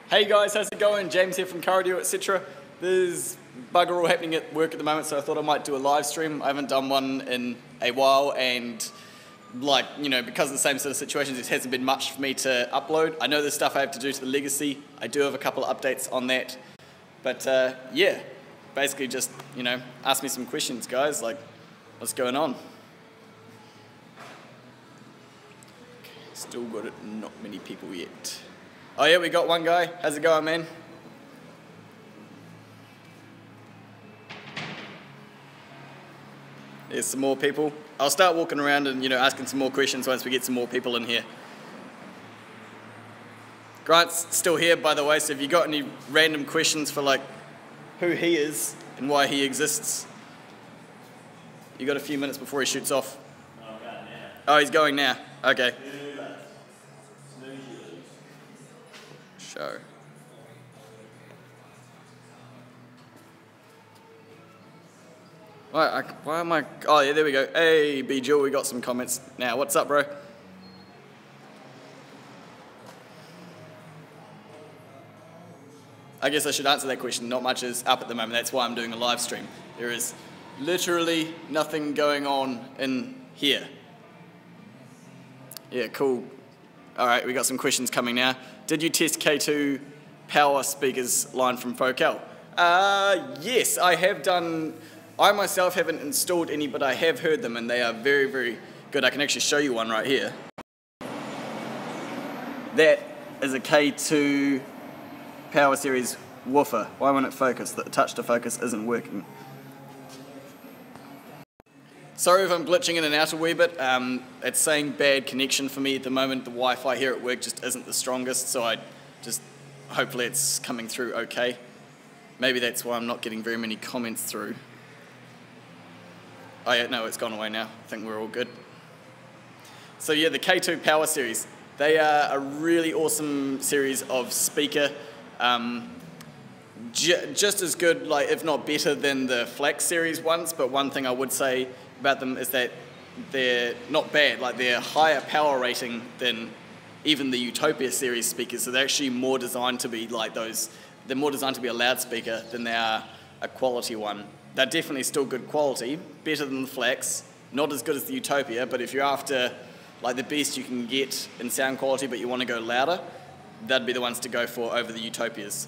Hey guys, how's it going? James here from Audio.etc. There's bugger all happening at work at the moment, so I thought I might do a live stream. I haven't done one in a while, and because of the same sort of situations, it hasn't been much for me to upload. I know there's stuff I have to do to the legacy. I do have a couple of updates on that. But yeah, basically just, ask me some questions, guys, like what's going on? Still got it, not many people yet. Oh yeah, we got one guy. How's it going, man? There's some more people. I'll start walking around and asking some more questions once we get some more people in here. Grant's still here, by the way, so if you got any random questions for like who he is and why he exists, you got a few minutes before he shoots off. Oh, he's going now. Okay. Show. Why am I? Oh yeah, there we go. Hey, B. Jill, we got some comments now. What's up, bro? I guess I should answer that question. Not much is up at the moment. That's why I'm doing a live stream. There is literally nothing going on in here. Yeah, cool. All right, we got some questions coming now. Did you test K2 power speakers line from Focal? Yes, I have done. I myself haven't installed any, but I have heard them, and they are very, very good. I can actually show you one right here. That is a K2 Power Series woofer. Why won't it focus? The touch to focus isn't working. Sorry if I'm glitching in and out a wee bit. It's saying bad connection for me at the moment. The Wi-Fi here at work just isn't the strongest, so hopefully it's coming through okay. Maybe that's why I'm not getting very many comments through. Oh yeah, no, it's gone away now. I think we're all good. So yeah, the K2 Power Series. They are a really awesome series of speaker. Just as good, if not better than the Flex series ones, but one thing I would say about them is that they're not bad. They're higher power rating than even the Utopia series speakers, so they're actually more designed to be like those. They're more designed to be a loudspeaker than they are a quality one. They're definitely still good quality, better than the Flex, not as good as the Utopia, but if you're after the best you can get in sound quality but you want to go louder, that'd be the ones to go for over the Utopias.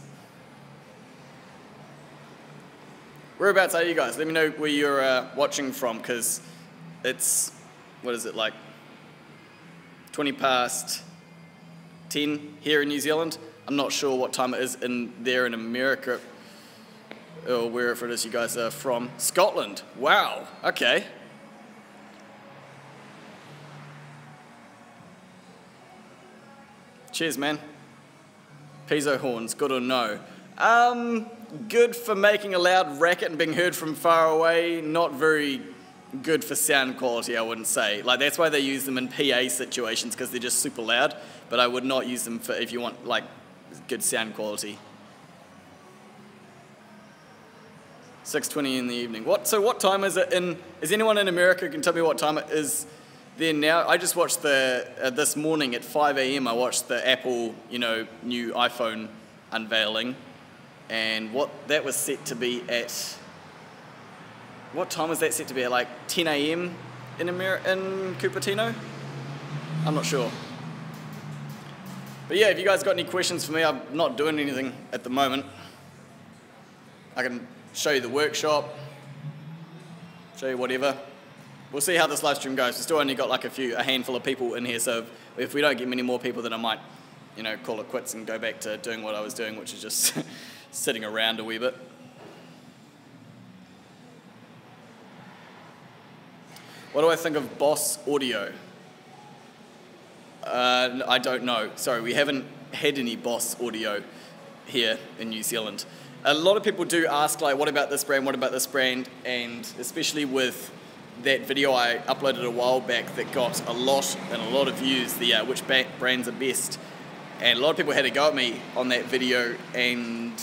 Whereabouts are you guys? Let me know where you're watching from, because it's, 20 past 10 here in New Zealand. I'm not sure what time it is there in America, or wherever it is you guys are from. Scotland, wow, okay. Cheers, man. Piezo horns, good or no? Good for making a loud racket and being heard from far away, not very good for sound quality, I wouldn't say. That's why they use them in PA situations, because they're just super loud, but I would not use them for if you want, good sound quality. 6:20 in the evening. So what time is it is anyone in America who can tell me what time it is there now? I just watched this morning at 5 AM, I watched the Apple, new iPhone unveiling. And that was set to be at, what time was that set to be at? 10 AM in Cupertino? I'm not sure. But yeah, if you guys got any questions for me, I'm not doing anything at the moment. I can show you the workshop, show you whatever. We'll see how this live stream goes. We've still only got a handful of people in here, so if we don't get many more people, then I might, call it quits and go back to doing what I was doing, which is just sitting around a wee bit. What do I think of Boss Audio? I don't know. Sorry, we haven't had any Boss Audio here in New Zealand. A lot of people do ask, what about this brand, what about this brand? And especially with that video I uploaded a while back that got a lot of views, which brands are best. And a lot of people had a go at me on that video and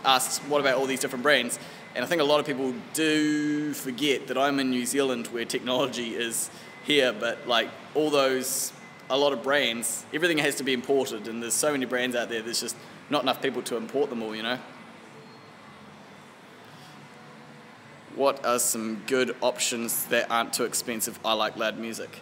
asked, what about all these different brands? And I think a lot of people do forget that I'm in New Zealand where technology is here, but a lot of brands, everything has to be imported, and there's so many brands out there, there's just not enough people to import them all, you know. What are some good options that aren't too expensive? I like loud music.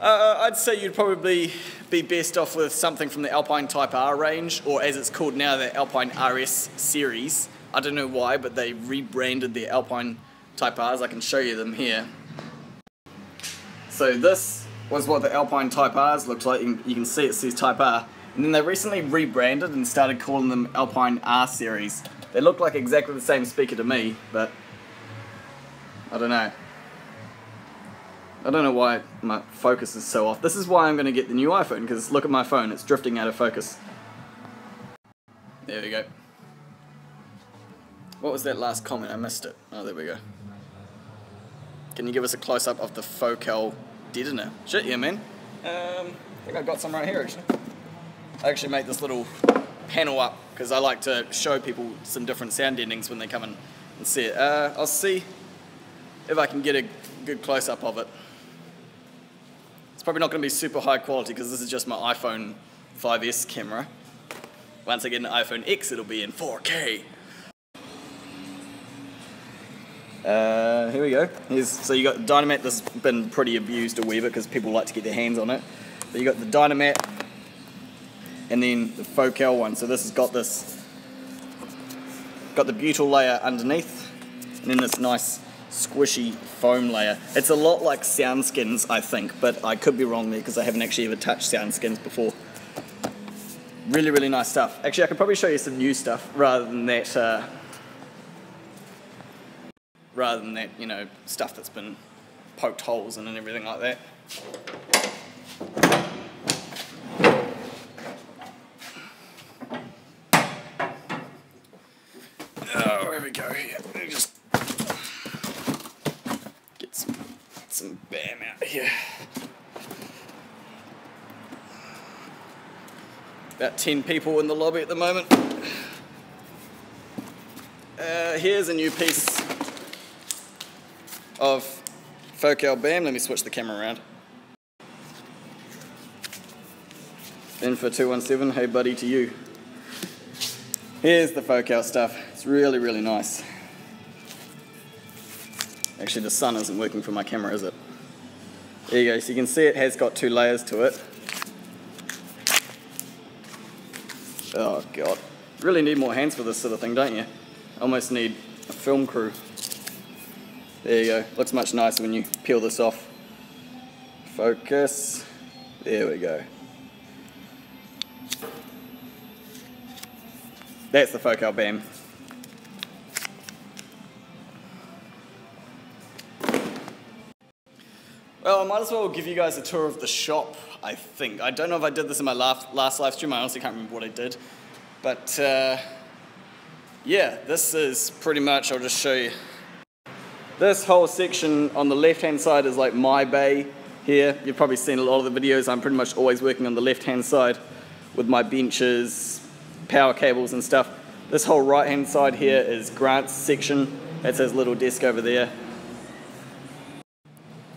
I'd say you'd probably be best off with something from the Alpine Type R range, or as it's called now, the Alpine RS series. I don't know why, but they rebranded the Alpine Type Rs. I can show you them here. So this was what the Alpine Type Rs looked like. You can see it says Type R. And then they recently rebranded and started calling them Alpine R series. They look like exactly the same speaker to me, but I don't know. I don't know why my focus is so off. This is why I'm going to get the new iPhone, because look at my phone, it's drifting out of focus. There we go. What was that last comment? I missed it. Oh, there we go. Can you give us a close-up of the Focal deadener? Shit, yeah, man. I think I've got some right here, actually. I actually made this little panel up, because I like to show people some different sound deadenings when they come in and see it. I'll see if I can get a good close-up of it. It's probably not going to be super high quality because this is just my iPhone 5S camera. Once I get an iPhone X, it'll be in 4K. Here we go. So you got the Dynamat. This has been pretty abused a wee bit because people like to get their hands on it. But you got the Dynamat and then the Focal one. So this has got the butyl layer underneath and then this nice squishy foam layer. It's a lot like SoundSkins, I think, but I could be wrong there because I haven't actually ever touched SoundSkins before. Really, really nice stuff. Actually, I could probably show you some new stuff rather than that, you know, stuff that's been poked holes in and everything like that. Oh, here we go. Let me just get some BAM out here. About 10 people in the lobby at the moment. Here's a new piece of Focal BAM. Let me switch the camera around. Info 217, hey buddy to you. Here's the Focal stuff. It's really, really nice. Actually, the sun isn't working for my camera, is it? There you go. So you can see it has got 2 layers to it. Oh god. Really need more hands for this sort of thing, don't you? Almost need a film crew. There you go. Looks much nicer when you peel this off. Focus. There we go. That's the Focal BAM. Well, I might as well give you guys a tour of the shop, I think. I don't know if I did this in my last live stream. I honestly can't remember what I did. But, yeah, this is pretty much, I'll just show you. This whole section on the left-hand side is like my bay here. You've probably seen a lot of the videos. I'm pretty much always working on the left-hand side with my benches, power cables and stuff. This whole right-hand side here is Grant's section. That's his little desk over there.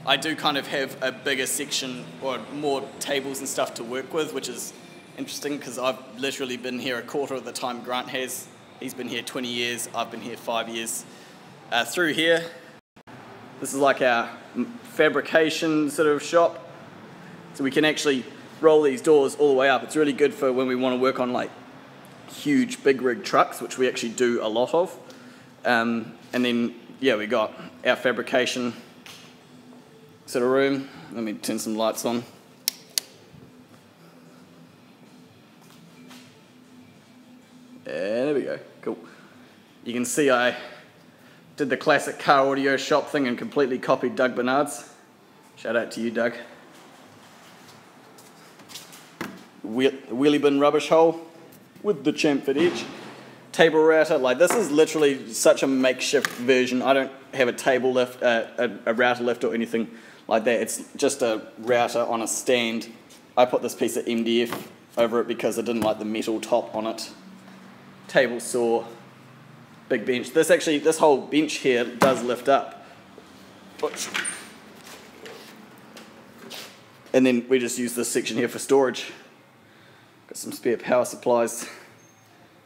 I do kind of have a bigger section or more tables and stuff to work with, which is interesting because I've literally been here a quarter of the time Grant has. He's been here 20 years, I've been here 5 years. Through here, this is like our fabrication sort of shop. So we can actually roll these doors all the way up. It's really good for when we want to work on like huge big rig trucks, which we actually do a lot of. And then, yeah, we got our fabrication sort of room. Let me turn some lights on. There we go, cool. You can see I did the classic car audio shop thing and completely copied Doug Bernard's. Shout out to you, Doug. Wheelie bin rubbish hole with the chamfered edge. Table router, like this is literally such a makeshift version. I don't have a table lift, a router lift or anything like that. It's just a router on a stand. I put this piece of MDF over it because I didn't like the metal top on it. Table saw, big bench. This whole bench here does lift up. And then we just use this section here for storage. Got some spare power supplies.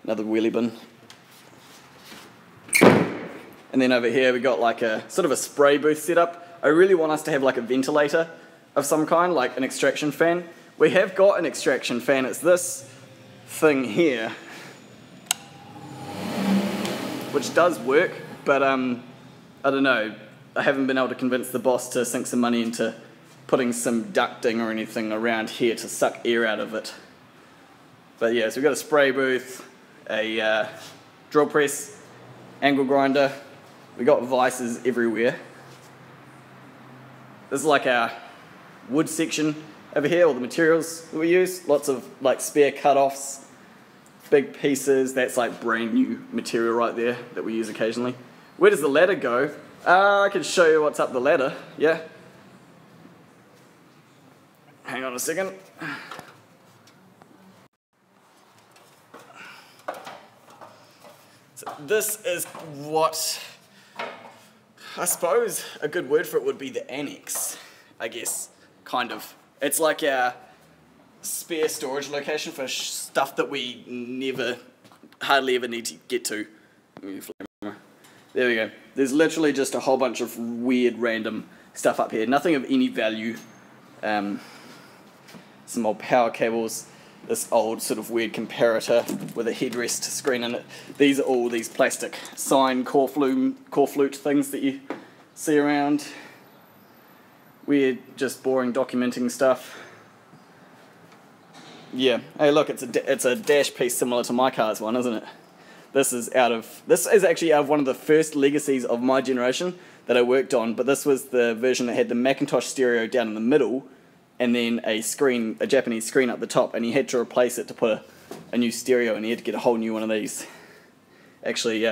Another wheelie bin. And then over here we got like a sort of a spray booth setup. I really want us to have like a ventilator of some kind, like an extraction fan. We have got an extraction fan. It's this thing here, which does work, but I don't know. I haven't been able to convince the boss to sink some money into putting some ducting or anything around here to suck air out of it. But yeah, so we've got a spray booth, a drill press, angle grinder. We got vices everywhere. This is like our wood section over here, all the materials that we use. Lots of like spare cut-offs, big pieces. That's like brand new material right there that we use occasionally. Where does the ladder go? I can show you what's up the ladder, yeah? Hang on a second. So this is what, I suppose a good word for it would be the annex, I guess, kind of. It's like our spare storage location for stuff that we hardly ever need to get to. There we go. There's literally just a whole bunch of weird random stuff up here. Nothing of any value. Some old power cables. This old sort of weird comparator with a headrest screen in it. These are all these plastic sine core flute things that you see around. Weird, just boring documenting stuff. Yeah. Hey, look, it's a dash piece similar to my car's one, isn't it? This is actually out of one of the first legacies of my generation that I worked on, but this was the version that had the Macintosh stereo down in the middle, and then a Japanese screen up the top, and he had to replace it to put a new stereo, and he had to get a whole new one of these. Actually,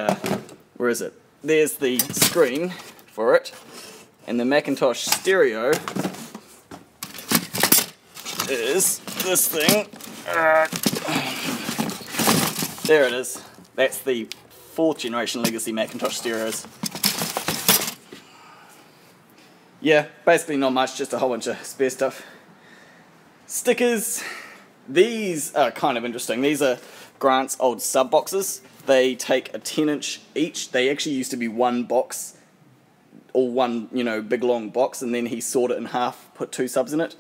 where is it? There's the screen for it, and the Macintosh stereo is this thing. There it is. That's the 4th generation legacy Macintosh stereos. Yeah, basically not much, just a whole bunch of spare stuff. Stickers. These are kind of interesting. These are Grant's old sub boxes. They take a 10-inch each. They actually used to be one box, or one, big long box, and then he sawed it in half, put 2 subs in it.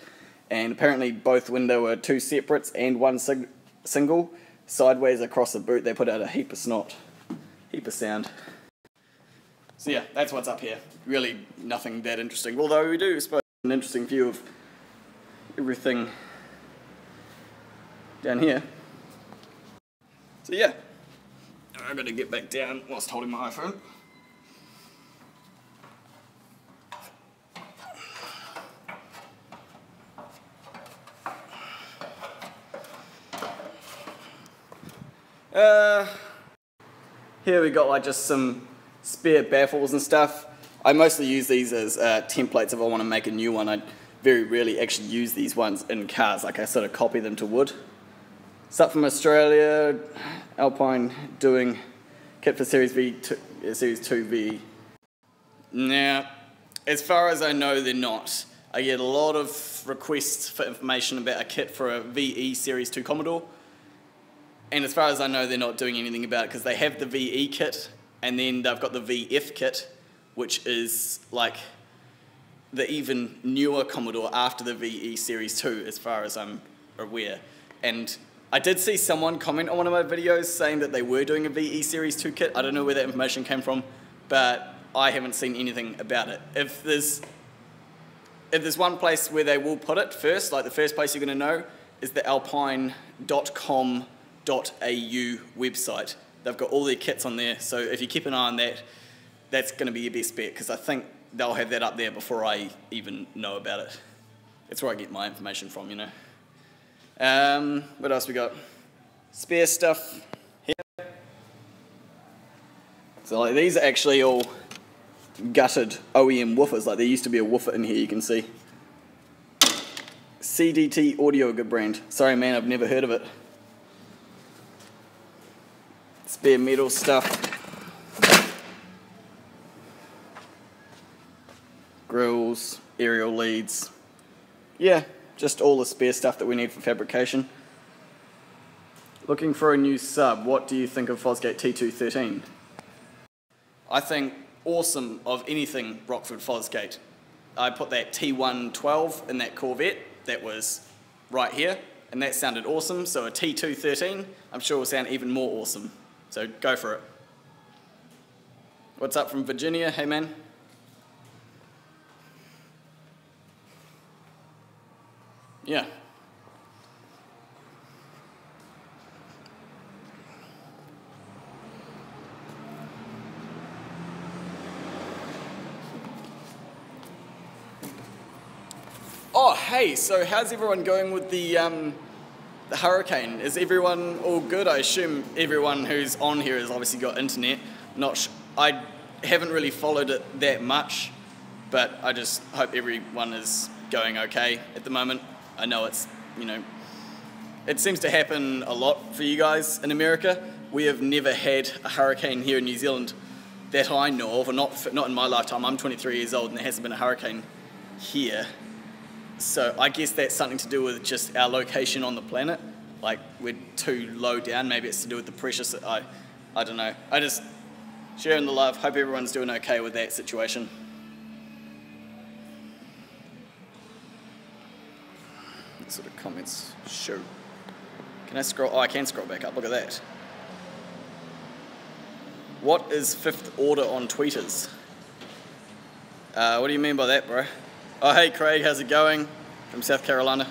And apparently both window were 2 separates and one single. Sideways across the boot, they put out a heap of snot, heap of sound. So yeah, that's what's up here. Really nothing that interesting, although we do, I suppose, an interesting view of everything down here. So yeah, I've got to get back down whilst holding my iPhone. Here we got like just some spare baffles and stuff. I mostly use these as templates if I want to make a new one. I very rarely actually use these ones in cars, like I sort of copy them to wood. Stuff from Australia, Alpine doing kit for Series 2V. Now, as far as I know, they're not. I get a lot of requests for information about a kit for a VE Series 2 Commodore. And as far as I know, they're not doing anything about it because they have the VE kit and then they've got the VF kit, which is like the even newer Commodore after the VE Series 2, as far as I'm aware. And I did see someone comment on one of my videos saying that they were doing a VE Series 2 kit. I don't know where that information came from, but I haven't seen anything about it. If there's one place where they will put it first, like the first place you're going to know, is the Alpine.com.au website. They've got all their kits on there, so if you keep an eye on that, that's going to be your best bet, because I think they'll have that up there before I even know about it. That's where I get my information from, What else we got? Spare stuff here. So like these are actually all gutted OEM woofers. Like there used to be a woofer in here, you can see. CDT Audio, a good brand. Sorry man, I've never heard of it. Spare metal stuff. Grills, aerial leads. Yeah, just all the spare stuff that we need for fabrication. Looking for a new sub. What do you think of Fosgate T213? I think awesome of anything Rockford Fosgate. I put that T112 in that Corvette that was right here, and that sounded awesome, so a T213 I'm sure will sound even more awesome. So go for it. What's up from Virginia? Hey man. Yeah. Oh, hey, so how's everyone going with the hurricane? Is everyone all good? I assume everyone who's on here has obviously got internet. I haven't really followed it that much, but I just hope everyone is going okay at the moment. I know it's, it seems to happen a lot for you guys in America. We have never had a hurricane here in New Zealand that I know of, or not in my lifetime. I'm 23 years old and there hasn't been a hurricane here. So I guess that's something to do with just our location on the planet. Like, we're too low down. Maybe it's to do with the pressure. I don't know. I just sharing the love. Hope everyone's doing okay with that situation. What sort of comments? Shoot. Can I scroll? Oh, I can scroll back up. Look at that. What is fifth order on tweeters? What do you mean by that, bro? Oh, hey Craig, how's it going? From South Carolina.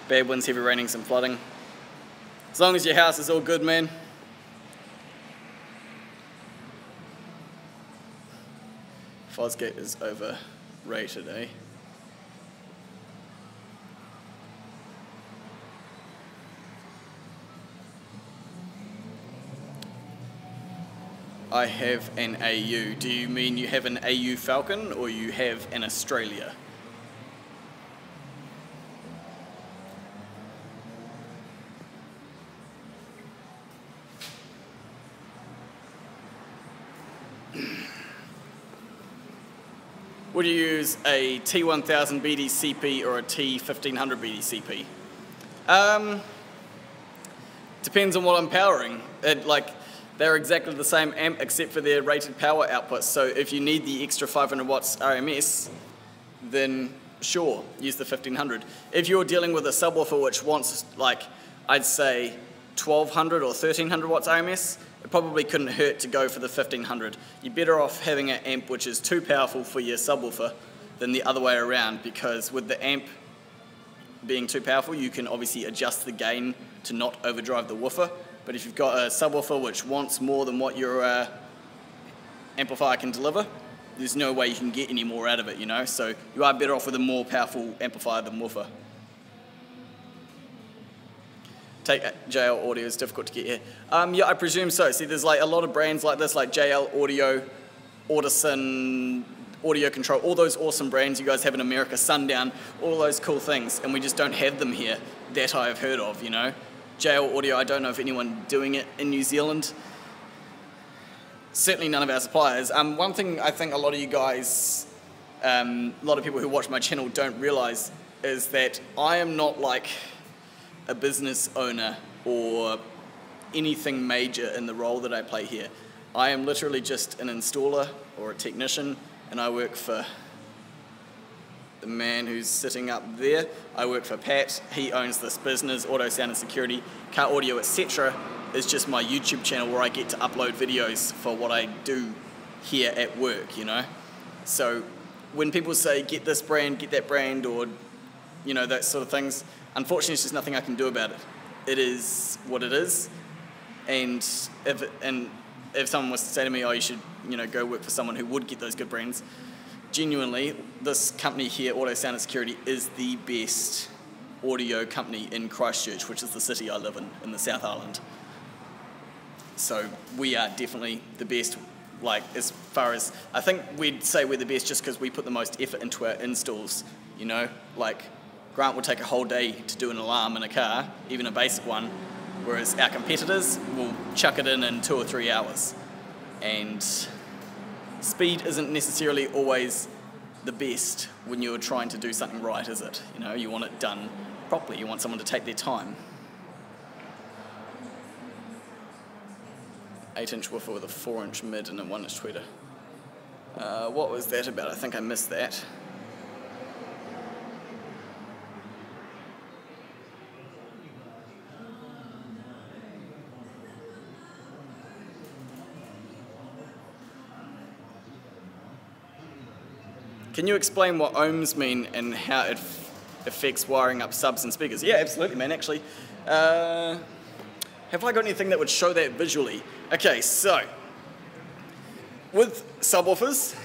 Bad winds, heavy raining, some flooding. As long as your house is all good, man. Fosgate is overrated, eh? I have an AU. Do you mean you have an AU Falcon or you have an Australia? Would you use a T1000 BDCP or a T1500 BDCP? Depends on what I'm powering. They're exactly the same amp except for their rated power outputs. So if you need the extra 500 watts RMS, then sure, use the 1500. If you're dealing with a subwoofer which wants, I'd say 1200 or 1300 watts RMS, it probably couldn't hurt to go for the 1500. You're better off having an amp which is too powerful for your subwoofer than the other way around, because with the amp being too powerful, you can obviously adjust the gain to not overdrive the woofer. But if you've got a subwoofer which wants more than what your amplifier can deliver, there's no way you can get any more out of it, So you are better off with a more powerful amplifier than woofer. Take JL Audio, is difficult to get here. Yeah, I presume so. See, there's a lot of brands like this, like JL Audio, Audison, Audio Control, all those awesome brands you guys have in America, Sundown, all those cool things, and we just don't have them here that I have heard of, JL Audio, I don't know of anyone doing it in New Zealand. Certainly none of our suppliers. One thing I think a lot of you guys, a lot of people who watch my channel don't realize is that I am not like a business owner or anything major in the role that I play here. I am literally just an installer or a technician, and I work for the man who's sitting up there. I work for Pat. He owns this business, Audio, Sound and Security. Kite Audio.etc. is just my YouTube channel where I get to upload videos for what I do here at work, So when people say get this brand, get that brand, or that sort of things, unfortunately it's just nothing I can do about it. It is what it is, and if someone was to say to me, oh, you should go work for someone who would get those good brands, genuinely, this company here, Audio, Sound and Security, is the best audio company in Christchurch, which is the city I live in the South Island. So we are definitely the best, as far as, I think we'd say we're the best just because we put the most effort into our installs, Grant will take a whole day to do an alarm in a car, even a basic one, whereas our competitors will chuck it in 2 or 3 hours. And speed isn't necessarily always the best when you're trying to do something right, is it? You want it done properly. You want someone to take their time. 8-inch woofer with a 4-inch mid and a 1-inch tweeter. What was that about? I think I missed that. Can you explain what ohms mean and how it affects wiring up subs and speakers? Yeah, absolutely, man, actually. Have I got anything that would show that visually? Okay, so, with subwoofers,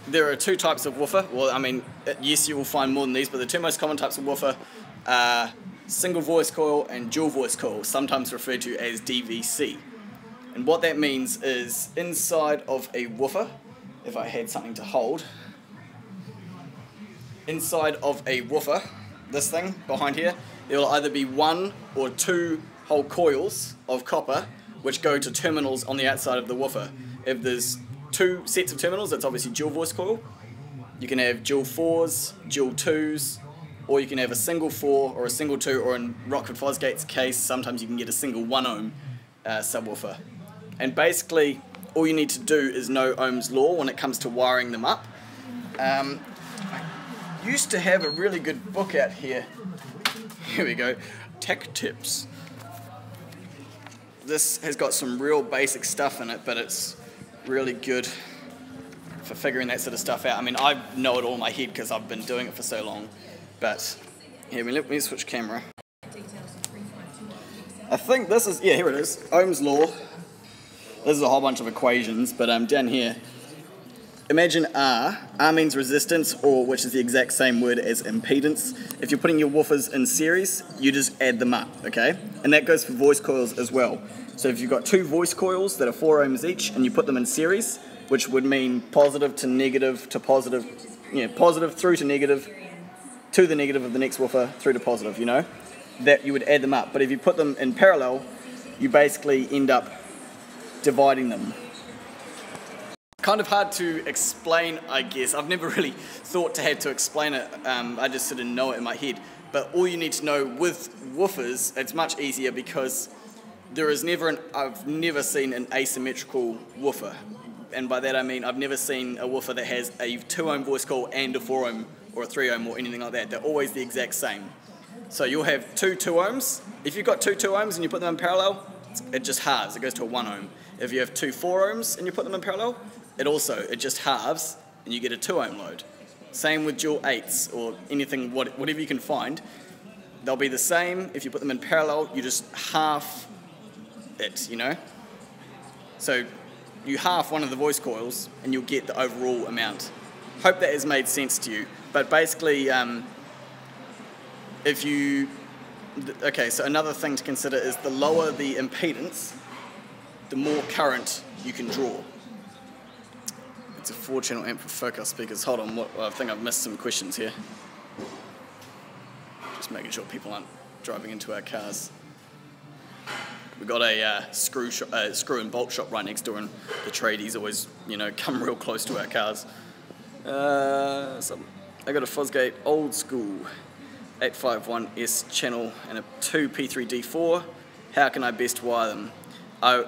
there are two types of woofer. Well, I mean, yes, you will find more than these, but the two most common types of woofer are single voice coil and dual voice coil, sometimes referred to as DVC. And what that means is inside of a woofer, if I had something to hold, inside of a woofer, this thing behind here, there will either be one or two whole coils of copper which go to terminals on the outside of the woofer. If there's two sets of terminals, that's obviously dual voice coil. You can have dual 4s, dual 2s, or you can have a single 4 or a single 2, or in Rockford Fosgate's case, sometimes you can get a single 1 ohm subwoofer. And basically, all you need to do is know Ohm's law when it comes to wiring them up. I used to have a really good book out here. Here we go, Tech Tips. This has got some real basic stuff in it, but it's really good for figuring that sort of stuff out. I mean, I know it all in my head because I've been doing it for so long. But here, let me switch camera. I think this is, yeah, here it is, Ohm's law. This is a whole bunch of equations, but down here, imagine R. R means resistance, or which is the exact same word as impedance. If you're putting your woofers in series, you just add them up, okay? And that goes for voice coils as well. So if you've got two voice coils that are 4 ohms each, and you put them in series, which would mean positive to negative to positive, you know, positive through to the negative of the next woofer through to positive, you know, that you would add them up. But if you put them in parallel, you basically end up dividing them. Kind of hard to explain, I guess. I've never really thought to have to explain it. I just sort of know it in my head. But all you need to know with woofers, it's much easier because there is I've never seen an asymmetrical woofer. And by that I mean I've never seen a woofer that has a 2 ohm voice coil and a 4 ohm or a 3 ohm or anything like that. They're always the exact same. So you'll have two 2 ohms. If you've got two 2 ohms and you put them in parallel, it just halves. It goes to a 1 ohm. If you have two 4 ohms and you put them in parallel, it just halves and you get a 2 ohm load. Same with dual 8s or anything, whatever you can find. They'll be the same. If you put them in parallel, you just half it, you know? So you half one of the voice coils and you'll get the overall amount. Hope that has made sense to you. But basically, okay, so another thing to consider is the lower the impedance, the more current you can draw. It's a 4-channel amp for focus speakers. Hold on, I think I've missed some questions here. Just making sure people aren't driving into our cars. We've got a screw and bolt shop right next door, and the tradies always, you know, come real close to our cars. So I got a Fosgate old school 851S channel and a 2 P3D4. How can I best wire them?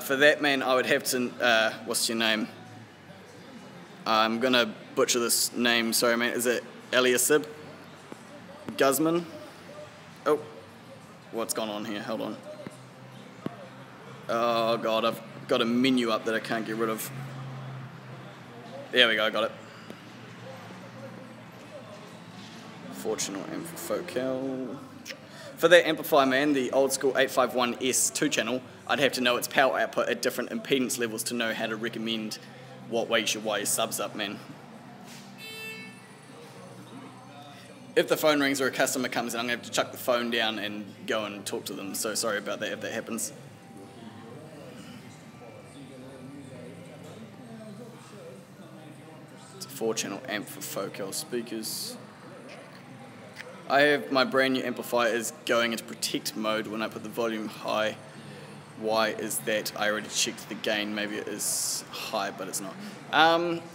For that, man, I would have to, what's your name? I'm going to butcher this name, sorry, man. Is it Eliasib? Guzman? Oh, what's gone on here? Hold on. Oh, God, I've got a menu up that I can't get rid of. There we go, I got it. 4-channel amp for focal. For that amplifier, man, the old school 851S 2-channel, I'd have to know its power output at different impedance levels to know how to recommend what way you should wire your subs up, man. If the phone rings or a customer comes in, I'm going to have to chuck the phone down and go and talk to them, so sorry about that if that happens. It's a 4-channel amp for focal speakers. I have my brand new amplifier is going into protect mode when I put the volume high. Why is that? I already checked the gain. Maybe it is high, but it's not.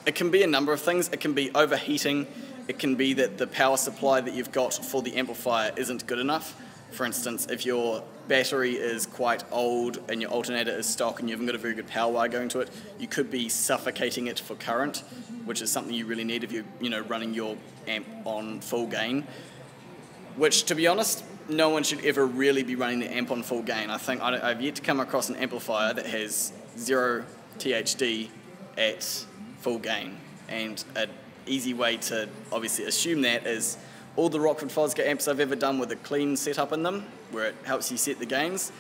It can be a number of things. It can be overheating. It can be that the power supply that you've got for the amplifier isn't good enough. For instance, if your battery is quite old and your alternator is stock and you haven't got a very good power wire going to it, you could be suffocating it for current, which is something you really need if you're running your amp on full gain. Which, to be honest, no one should ever really be running the amp on full gain. I think I've yet to come across an amplifier that has 0 THD at full gain. And an easy way to obviously assume that is all the Rockford Fosgate amps I've ever done with a clean setup in them, where it helps you set the gains,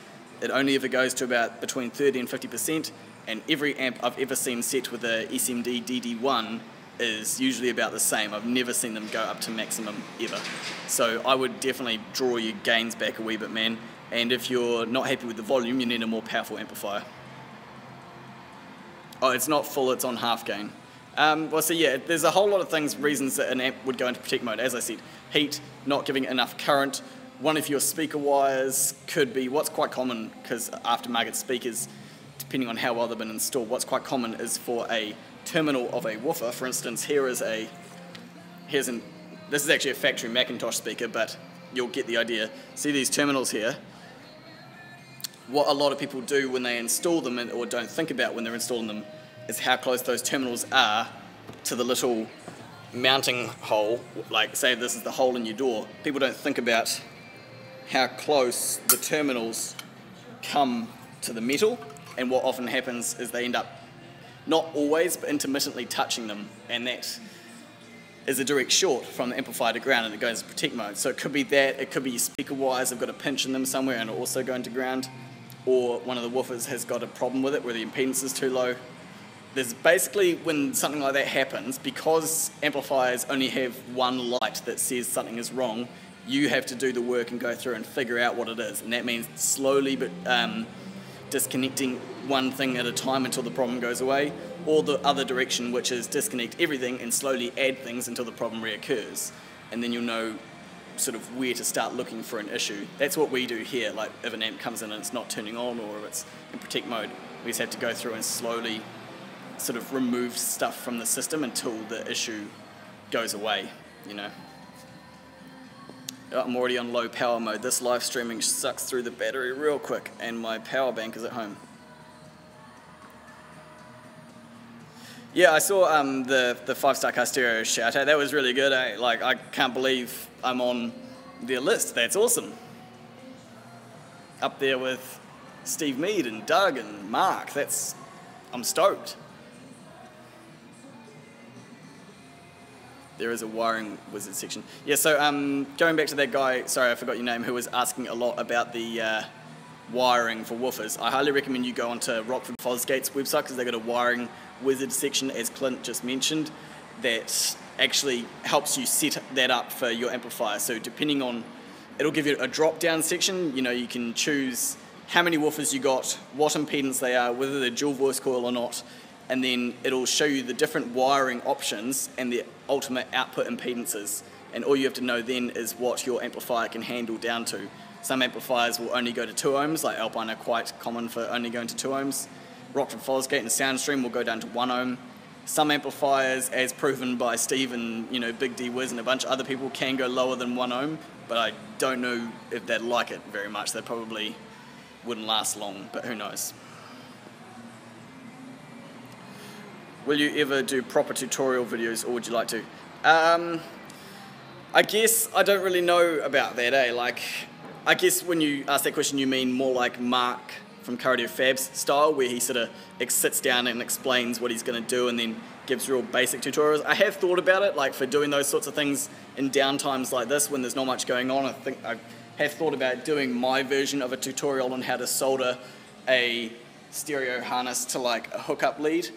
it only ever goes to about between 30 and 50%, and every amp I've ever seen set with a SMD DD1 is usually about the same. I've never seen them go up to maximum ever. So I would definitely draw your gains back a wee bit, man. And if you're not happy with the volume, you need a more powerful amplifier. Oh, it's not full, it's on half gain. Well, so yeah, there's a whole lot of reasons that an amp would go into protect mode. As I said, heat, not giving it enough current. One of your speaker wires could be, what's quite common, because aftermarket speakers, depending on how well they've been installed, what's quite common is for a terminal of a woofer. For instance, this is actually a factory Macintosh speaker, but you'll get the idea. See these terminals here? What a lot of people do when they install them, or don't think about when they're installing them, is how close those terminals are to the little mounting hole. Like, say this is the hole in your door. People don't think about how close the terminals come to the metal, and what often happens is they end up, not always, but intermittently touching them, and that is a direct short from the amplifier to ground, and it goes into protect mode. So it could be that, it could be your speaker wires have got a pinch in them somewhere and are also going to ground, or one of the woofers has got a problem with it where the impedance is too low. There's basically, when something like that happens, because amplifiers only have one light that says something is wrong, you have to do the work and go through and figure out what it is, and that means slowly but disconnecting one thing at a time until the problem goes away, or the other direction, which is disconnect everything and slowly add things until the problem reoccurs, and then you'll know sort of where to start looking for an issue. That's what we do here. Like, if an amp comes in and it's not turning on, or if it's in protect mode, we just have to go through and slowly sort of remove stuff from the system until the issue goes away, you know. Oh, I'm already on low power mode. This live streaming sucks through the battery real quick, and my power bank is at home. Yeah, I saw the 5-star car stereo shout out. That was really good, eh? Like, I can't believe I'm on their list. That's awesome. Up there with Steve Mead and Doug and Mark. I'm stoked. There is a wiring wizard section. Yeah, so going back to that guy, sorry I forgot your name, who was asking a lot about the wiring for woofers. I highly recommend you go onto Rockford Fosgate's website, because they've got a wiring wizard section, as Clint just mentioned, that actually helps you set that up for your amplifier. So depending on, it'll give you a drop-down section. You know, you can choose how many woofers you got, what impedance they are, whether they're dual voice coil or not, and then it'll show you the different wiring options and the ultimate output impedances. And all you have to know then is what your amplifier can handle down to. Some amplifiers will only go to 2 ohms, like Alpine are quite common for only going to 2 ohms. Rockford Fosgate and Soundstream will go down to 1 ohm. Some amplifiers, as proven by Steve and Big D Wiz and a bunch of other people, can go lower than 1 ohm, but I don't know if they'd like it very much. They probably wouldn't last long, but who knows. Will you ever do proper tutorial videos, or would you like to? I guess I don't really know about that, eh? Like, I guess when you ask that question, you mean more like Mark from Cardio Fab's style, where he sort of sits down and explains what he's going to do and then gives real basic tutorials. I have thought about it, like for doing those sorts of things in downtimes like this when there's not much going on. I think I have thought about doing my version of a tutorial on how to solder a stereo harness to like a hookup lead.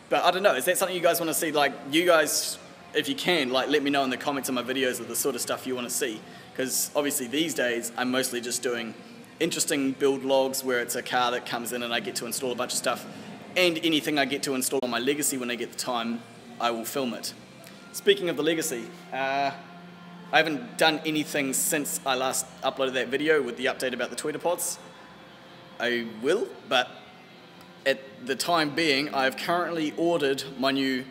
But I don't know, is that something you guys want to see? Like, you guys, if you can, like, let me know in the comments on my videos of the sort of stuff you want to see. Because obviously these days, I'm mostly just doing interesting build logs where it's a car that comes in and I get to install a bunch of stuff. And anything I get to install on my Legacy when I get the time, I will film it. Speaking of the Legacy, I haven't done anything since I last uploaded that video with the update about the tweeter pods. I will, but at the time being, I've currently ordered my new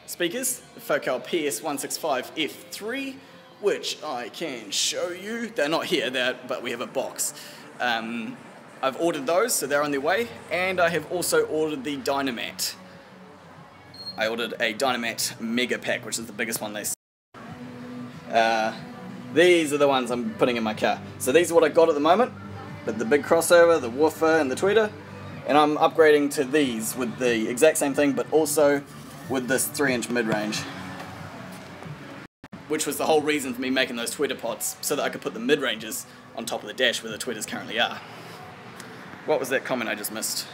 speakers, the Focal PS165F3 which I can show you. They're not here, but we have a box. I've ordered those, so they're on their way, and I have also ordered the Dynamat. I ordered a Dynamat Mega Pack, which is the biggest one they sell. These are the ones I'm putting in my car. So these are what I got at the moment, but the big crossover, the woofer, and the tweeter, and I'm upgrading to these with the exact same thing, but also with this 3-inch mid-range, which was the whole reason for me making those tweeter pods, so that I could put the mid-ranges on top of the dash where the tweeters currently are. What was that comment I just missed?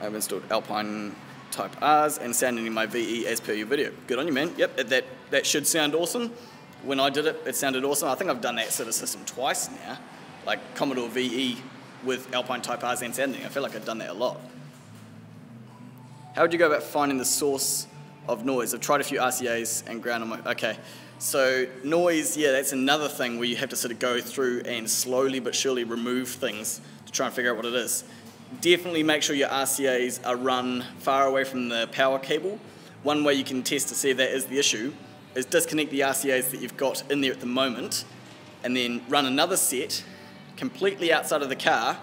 I've installed Alpine Type R's and sounding in my VE as per your video. Good on you, man. Yep, that should sound awesome. When I did it, it sounded awesome. I think I've done that sort of system twice now, like Commodore VE with Alpine Type R's and sounding. I feel like I've done that a lot. How would you go about finding the source of noise? I've tried a few RCAs and ground on my... Okay, so noise, yeah, that's another thing where you have to sort of go through and slowly but surely remove things to try and figure out what it is. Definitely make sure your RCAs are run far away from the power cable. One way you can test to see if that is the issue is disconnect the RCAs that you've got in there at the moment and then run another set completely outside of the car,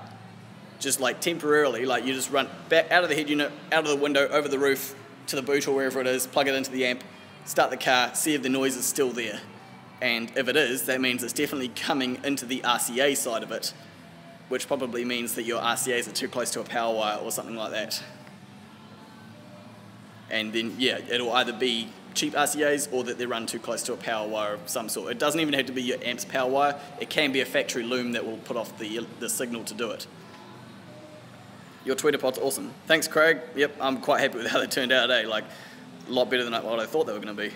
just like temporarily, like you just run back out of the head unit, out of the window, over the roof, to the boot or wherever it is, plug it into the amp, start the car, see if the noise is still there. And if it is, that means it's definitely coming into the RCA side of it, which probably means that your RCAs are too close to a power wire or something like that. And then, yeah, it'll either be cheap RCAs or that they run too close to a power wire of some sort. It doesn't even have to be your amp's power wire. It can be a factory loom that will put off the signal to do it. Your tweeter pod's awesome. Thanks, Craig. Yep, I'm quite happy with how they turned out, eh? Like, a lot better than what I thought they were going to be.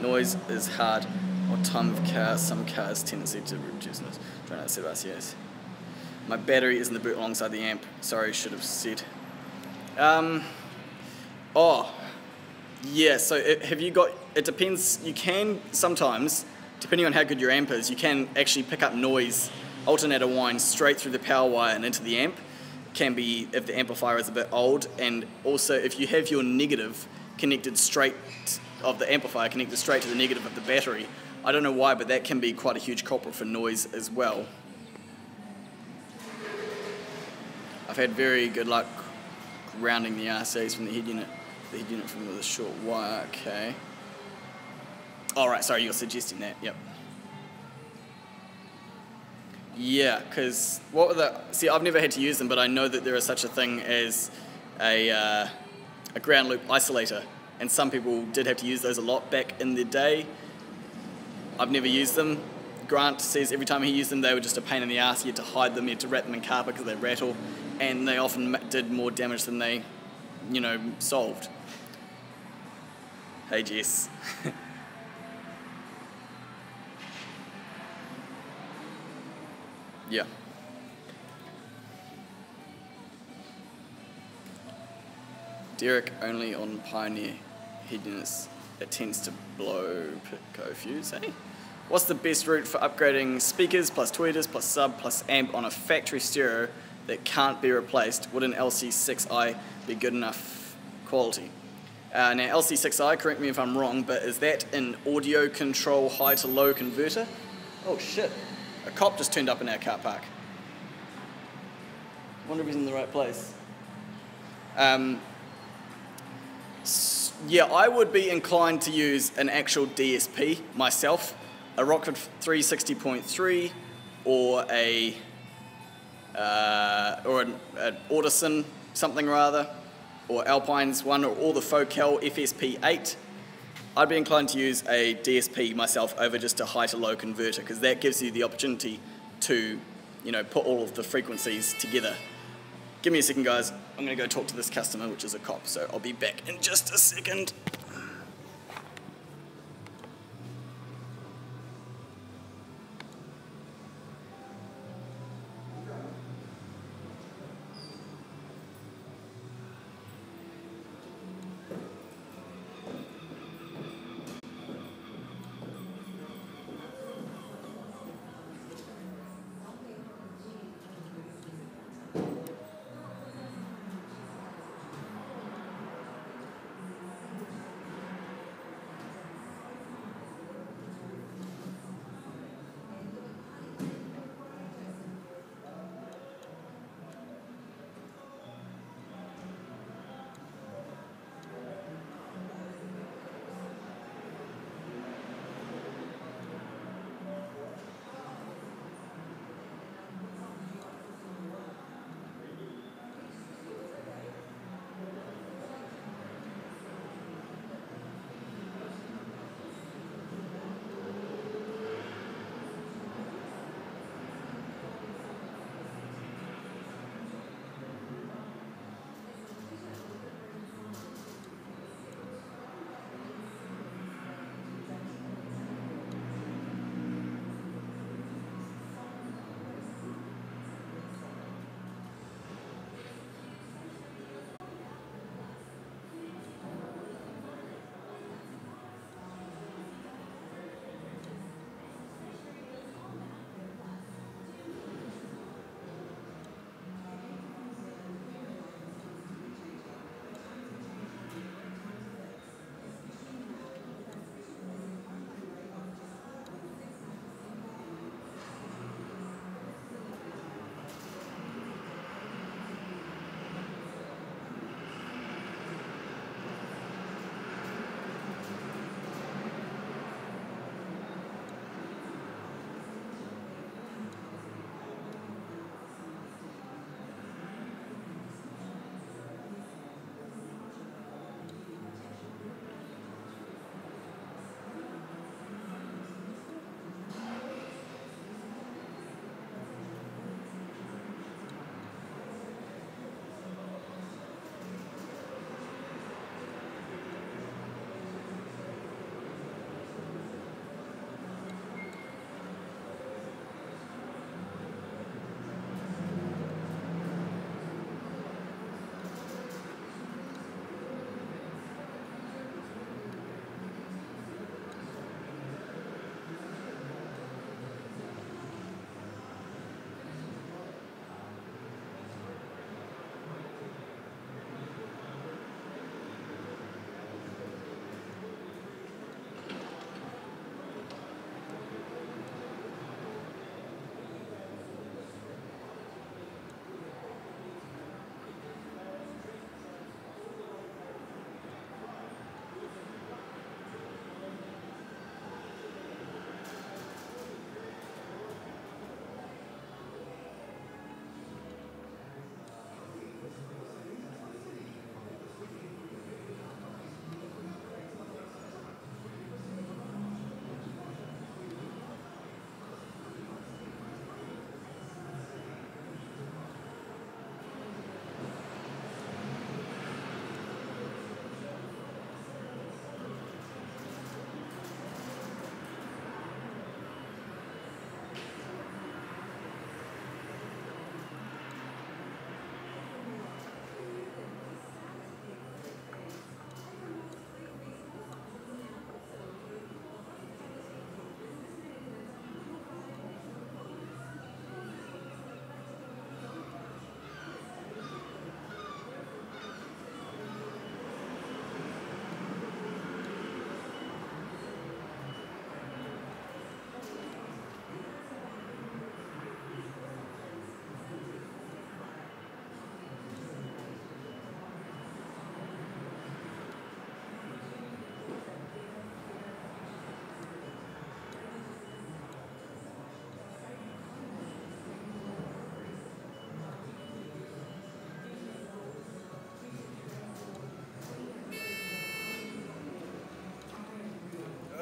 Noise is hard. What time of car? Some cars tendency to reduce noise. Trying to set RCAs. My battery is in the boot alongside the amp. Sorry, should have said. Yeah, so have you got, it depends, you can sometimes, depending on how good your amp is, you can actually pick up noise, alternator wind straight through the power wire and into the amp. Can be if the amplifier is a bit old, and also if you have your negative connected straight, of the amplifier connected straight to the negative of the battery. I don't know why, but that can be quite a huge culprit for noise as well. I've had very good luck grounding the RCAs from the head unit from with a short wire. Okay. All right, sorry, you're suggesting that. Yep. Yeah, because what were the... See, I've never had to use them, but I know that there is such a thing as a ground loop isolator, and some people did have to use those a lot back in the day. I've never used them. Grant says every time he used them, they were just a pain in the ass. You had to hide them, you had to wrap them in carpet because they rattle, and they often did more damage than they, you know, solved. Hey, Jess. Yeah. Derek only on Pioneer head units. It tends to blow Pico fuse, eh? What's the best route for upgrading speakers plus tweeters plus sub plus amp on a factory stereo that can't be replaced? Would an LC6i be good enough quality? Now LC6i, correct me if I'm wrong, but is that an audio control high to low converter? Oh shit, a cop just turned up in our car park. I wonder if he's in the right place. Yeah, I would be inclined to use an actual DSP myself, a Rockford 360.3 or an Audison something rather, or Alpine's one, or the Focal FSP8. I'd be inclined to use a DSP myself over just a high to low converter, because that gives you the opportunity to, you know, put all of the frequencies together. Give me a second, guys. I'm going to go talk to this customer, which is a cop, so I'll be back in just a second.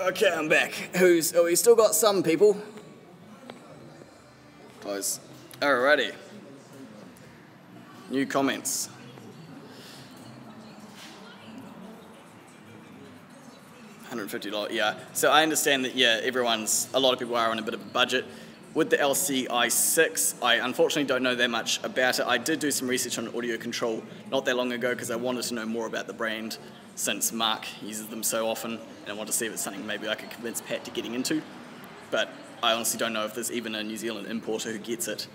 Okay, I'm back. We still got some people. Close. Alrighty. New comments. $150, yeah. So I understand that, yeah, a lot of people are on a bit of a budget. With the LCI6, I unfortunately don't know that much about it. I did do some research on audio control not that long ago because I wanted to know more about the brand since Mark uses them so often, and I want to see if it's something maybe I could convince Pat to getting into. But I honestly don't know if there's even a New Zealand importer who gets it.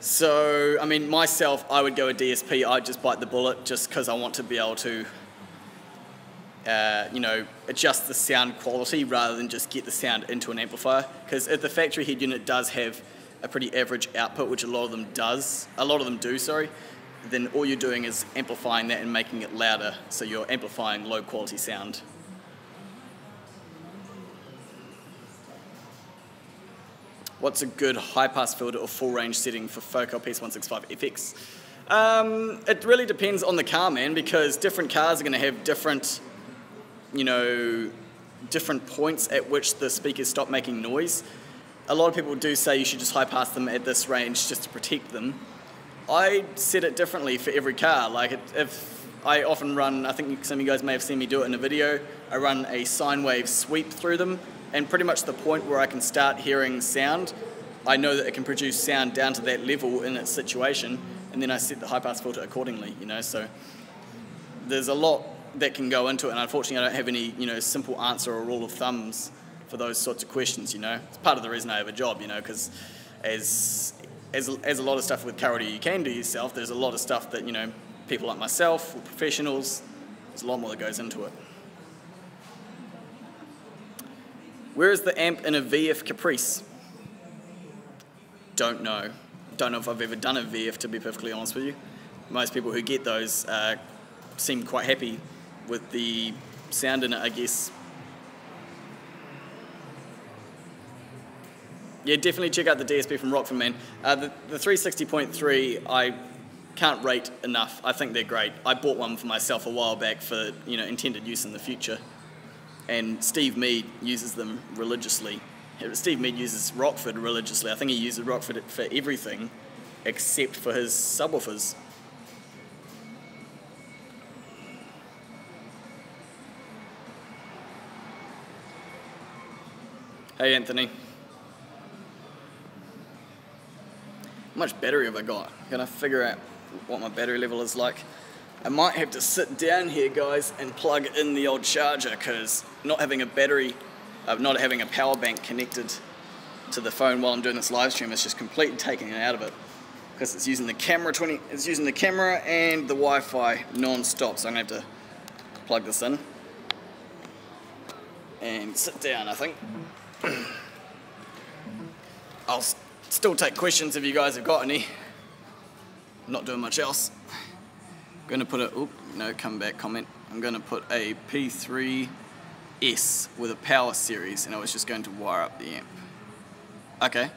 So, I mean, myself, I would go a DSP. I'd just bite the bullet just because I want to be able to adjust the sound quality rather than just get the sound into an amplifier. Because if the factory head unit does have a pretty average output, which a lot of them do, then all you're doing is amplifying that and making it louder, so you're amplifying low quality sound. What's a good high pass filter or full range setting for Focal PS165 FX? It really depends on the car, man, because different cars are going to have different points at which the speakers stop making noise. A lot of people do say you should just high pass them at this range just to protect them. I set it differently for every car. Like if I often run, I think some of you guys may have seen me do it in a video, I run a sine wave sweep through them, and pretty much the point where I can start hearing sound, I know that it can produce sound down to that level in its situation, and then I set the high pass filter accordingly, so there's a lot that can go into it, and unfortunately I don't have any simple answer or rule of thumbs for those sorts of questions. It's part of the reason I have a job, because as a lot of stuff with car audio you can do yourself, there's a lot of stuff that people like myself or professionals, there's a lot more that goes into it. Where is the amp in a VF Caprice? Don't know if I've ever done a VF, to be perfectly honest with you. Most people who get those seem quite happy with the sound in it, I guess. Yeah, definitely check out the DSP from Rockford, man. The 360.3 I can't rate enough. I think they're great. I bought one for myself a while back for intended use in the future, and Steve Mead uses them religiously. Steve Mead uses Rockford religiously. I think he uses Rockford for everything except for his subwoofers. Hey Anthony. How much battery have I got? Can I figure out what my battery level is like? I might have to sit down here, guys, and plug in the old charger, because not having a power bank connected to the phone while I'm doing this live stream is just completely taking it out of it, because it's using the camera and the Wi-Fi non-stop. So I'm gonna have to plug this in and sit down, I think. I'll still take questions if you guys have got any. I'm not doing much else. I'm going to put come back comment. I'm going to put a P3S with a power series, and I was just going to wire up the amp. Okay.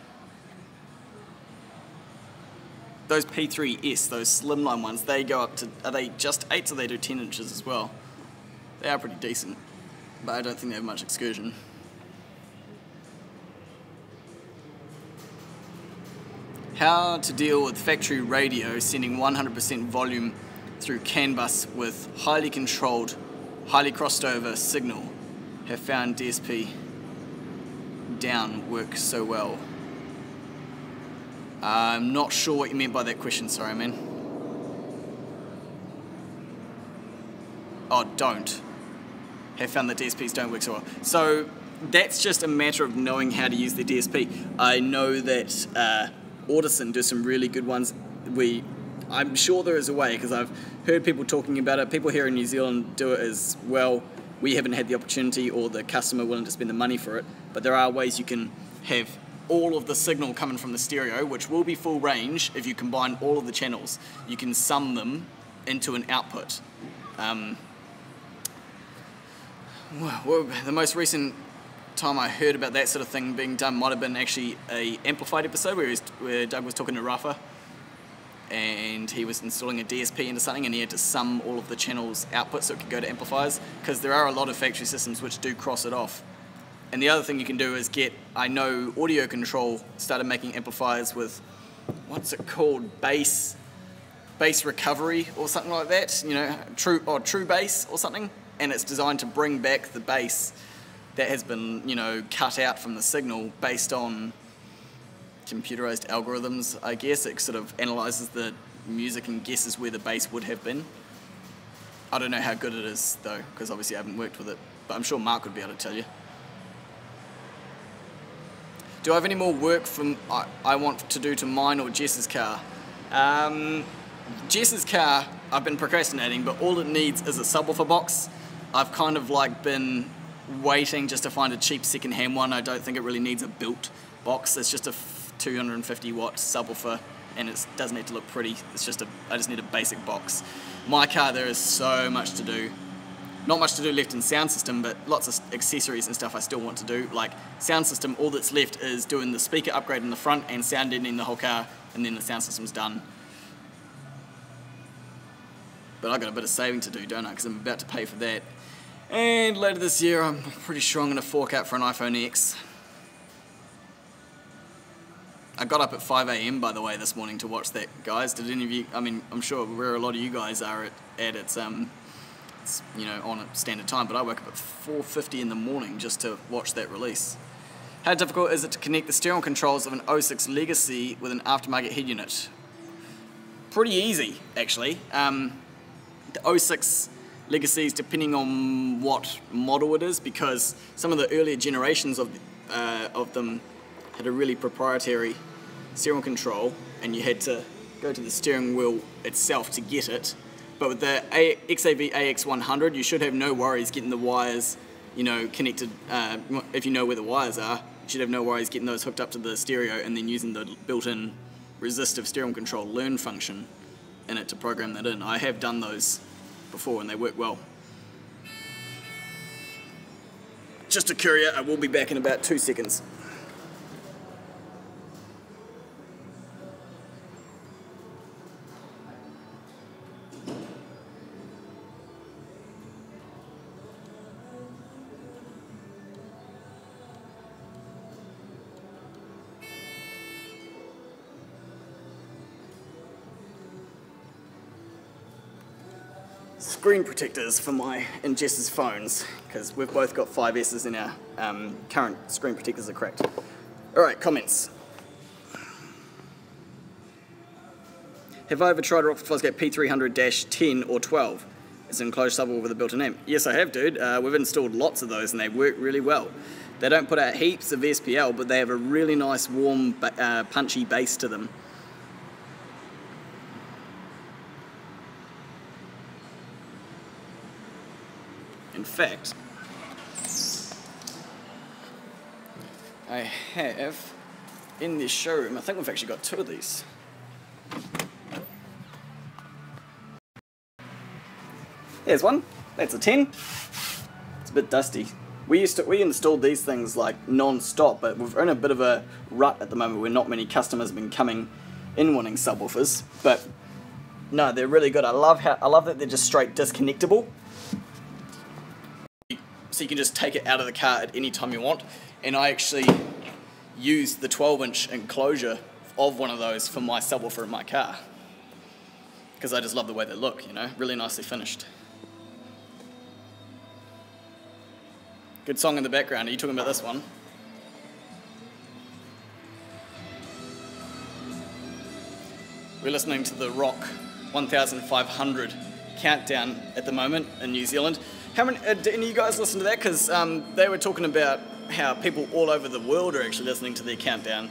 Those P3S, those slimline ones, they go up to, are they just 8s or they do 10 inches as well? They are pretty decent, but I don't think they have much excursion. How to deal with factory radio sending 100% volume through CAN bus with highly controlled, highly crossed over signal. Have found DSP down work so well. I'm not sure what you meant by that question, sorry man. Oh, don't. Have found that DSPs don't work so well. So that's just a matter of knowing how to use the DSP. I know that Audio.etc do some really good ones. I'm sure there is a way, because I've heard people talking about it. People here in New Zealand do it as well. We haven't had the opportunity or the customer willing to spend the money for it, but there are ways you can have all of the signal coming from the stereo, which will be full range if you combine all of the channels. You can sum them into an output. Well, the most recent time I heard about that sort of thing being done might have been actually a amplified episode where Doug was talking to Rafa, and he was installing a DSP into something, and he had to sum all of the channels output so it could go to amplifiers, because there are a lot of factory systems which do cross it off. And the other thing you can do is I know Audio.etc started making amplifiers with, what's it called, bass recovery or something like that, you know, true bass or something, and it's designed to bring back the bass that has been, you know, cut out from the signal based on computerized algorithms, I guess. It sort of analyzes the music and guesses where the bass would have been. I don't know how good it is though, because obviously I haven't worked with it, but I'm sure Mark would be able to tell you. Do I have any more work I want to do to mine or Jess's car? Jess's car, I've been procrastinating, but all it needs is a subwoofer box. I've kind of like been waiting just to find a cheap second-hand one. I don't think it really needs a built box. It's just a 250 watt subwoofer, and it doesn't need to look pretty. It's just I just need a basic box. My car, there is so much to do. Not much to do left in sound system, but lots of accessories and stuff I still want to do. Like sound system, all that's left is doing the speaker upgrade in the front and sound deadening the whole car, and then the sound system's done. But I've got a bit of saving to do, don't I? Because I'm about to pay for that. And later this year, I'm pretty sure I'm going to fork out for an iPhone X. I got up at 5 AM, by the way, this morning to watch that, guys. Did any of you, I mean, I'm sure where a lot of you guys are at it's you know, on a standard time, but I woke up at 4:50 in the morning just to watch that release. How difficult is it to connect the steering controls of an 06 Legacy with an aftermarket head unit? Pretty easy, actually. The 06 Legacies, depending on what model it is, because some of the earlier generations of them had a really proprietary steering control, and you had to go to the steering wheel itself to get it. But with the XAV AX100, you should have no worries getting the wires, you know, connected. If you know where the wires are, you should have no worries getting those hooked up to the stereo and then using the built-in resistive steering control learn function in it to program that in. I have done those before and they work well. Just a courier, I will be back in about 2 seconds. Screen protectors for my and Jess's phones, because we've both got 5S's and our current screen protectors are cracked. Alright, comments. Have I ever tried a Rockford Fosgate P300-10 or 12? It's an enclosed subwoofer with a built-in amp. Yes, I have, dude. We've installed lots of those and they work really well. They don't put out heaps of SPL, but they have a really nice, warm, punchy bass to them. In fact, I have in this showroom, I think we've actually got 2 of these. There's one, that's a 10. It's a bit dusty. We installed these things like non-stop, but we're in a bit of a rut at the moment where not many customers have been coming in wanting subwoofers. But no, they're really good. I love that they're just straight disconnectable. So you can just take it out of the car at any time you want. And I actually use the 12-inch enclosure of one of those for my subwoofer in my car, because I just love the way they look, you know, really nicely finished. Good song in the background. Are you talking about this one? We're listening to the Rock 1500 countdown at the moment in New Zealand. How many, do any of you guys listen to that? Because they were talking about how people all over the world are actually listening to their countdown.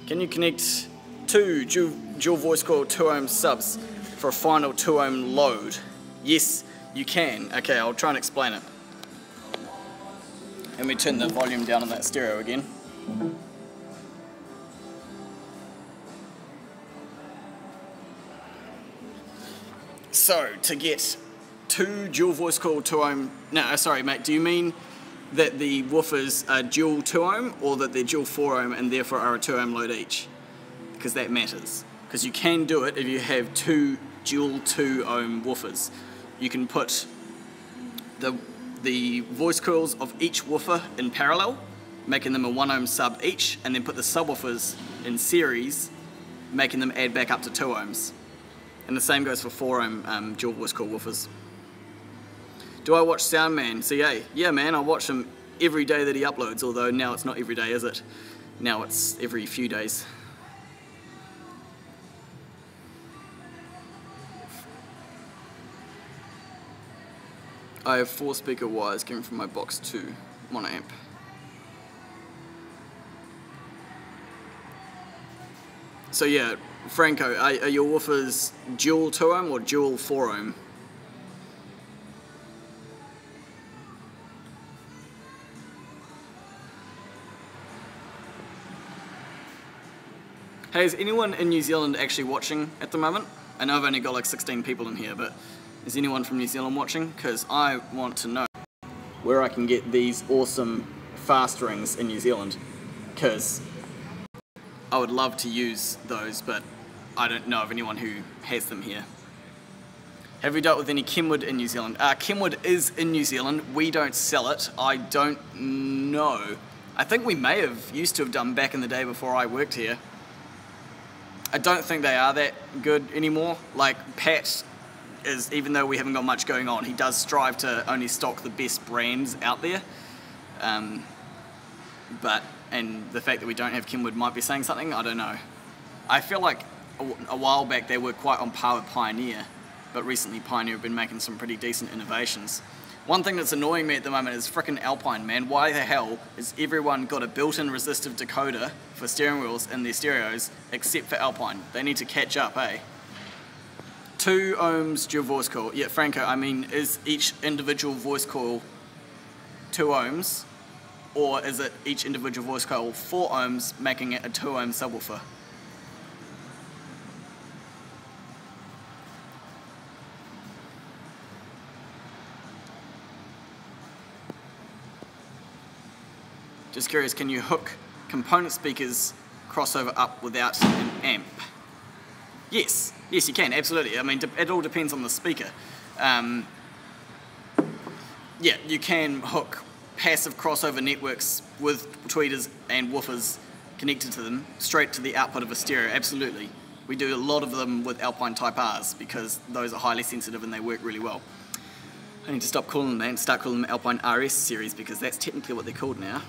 Can you connect 2 dual voice coil 2 ohm subs for a final 2 ohm load? Yes, you can. Okay, I'll try and explain it. Let me turn the volume down on that stereo again. So, to get 2 dual voice coil 2 ohm... No, sorry mate, do you mean that the woofers are dual 2 ohm or that they're dual 4 ohm and therefore are a 2 ohm load each? Because that matters. Because you can do it if you have 2 dual 2 ohm woofers. You can put the voice coils of each woofer in parallel, making them a 1 ohm sub each, and then put the subwoofers in series, making them add back up to 2 ohms. And the same goes for 4 ohm dual voice coil woofers. Do I watch Soundman CA? Yeah man, I watch him every day that he uploads, although now it's not every day, is it? Now it's every few days. I have 4 speaker wires coming from my box 2 mono amp. So yeah, Franco, are your woofers dual 2 ohm or dual 4 ohm? Hey, is anyone in New Zealand actually watching at the moment? I know I've only got like 16 people in here, but is anyone from New Zealand watching? Because I want to know where I can get these awesome fast rings in New Zealand. Because I would love to use those, but I don't know of anyone who has them here. Have you dealt with any Kenwood in New Zealand? Kenwood is in New Zealand. We don't sell it. I don't know. I think we may have used to have done back in the day before I worked here. I don't think they are that good anymore. Like Pat is, even though we haven't got much going on, he does strive to only stock the best brands out there. And the fact that we don't have Kenwood might be saying something, I don't know. I feel like a while back they were quite on par with Pioneer, but recently Pioneer have been making some pretty decent innovations. One thing that's annoying me at the moment is frickin' Alpine, man. Why the hell has everyone got a built-in resistive decoder for steering wheels in their stereos, except for Alpine? They need to catch up, eh? 2 ohms dual voice coil. Yeah, Franco, I mean, is each individual voice coil 2 ohms, or is it each individual voice coil 4 ohms, making it a 2 ohm subwoofer? Just curious, can you hook component speakers crossover up without an amp? Yes, yes you can, absolutely. I mean, it all depends on the speaker. Yeah, you can hook passive crossover networks with tweeters and woofers connected to them straight to the output of a stereo, absolutely. We do a lot of them with Alpine Type Rs because those are highly sensitive and they work really well. I need to stop calling them that and start calling them Alpine RS series because that's technically what they're called now.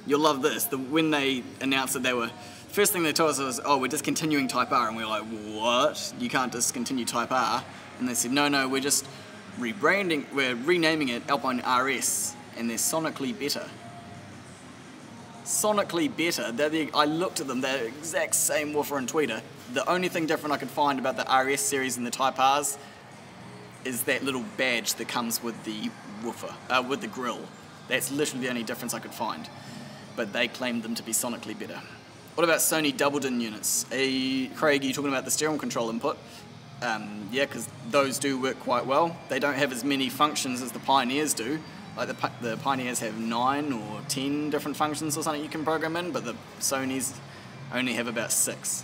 You'll love this. When they announced that they were, first thing they told us was, oh, we're discontinuing Type R, and we were like, what? You can't discontinue Type R. And they said, no, we're just rebranding, we're renaming it Alpine RS, and they're sonically better. Sonically better. I looked at them, they're the exact same woofer and tweeter. The only thing different I could find about the RS series and the Type Rs is that little badge that comes with the woofer, with the grill. That's literally the only difference I could find. But they claimed them to be sonically better. What about Sony double-din units? Craig, are you talking about the steering control input? Yeah, because those do work quite well. They don't have as many functions as the Pioneers do. Like the Pioneers have 9 or 10 different functions or something you can program in, but the Sonys only have about 6.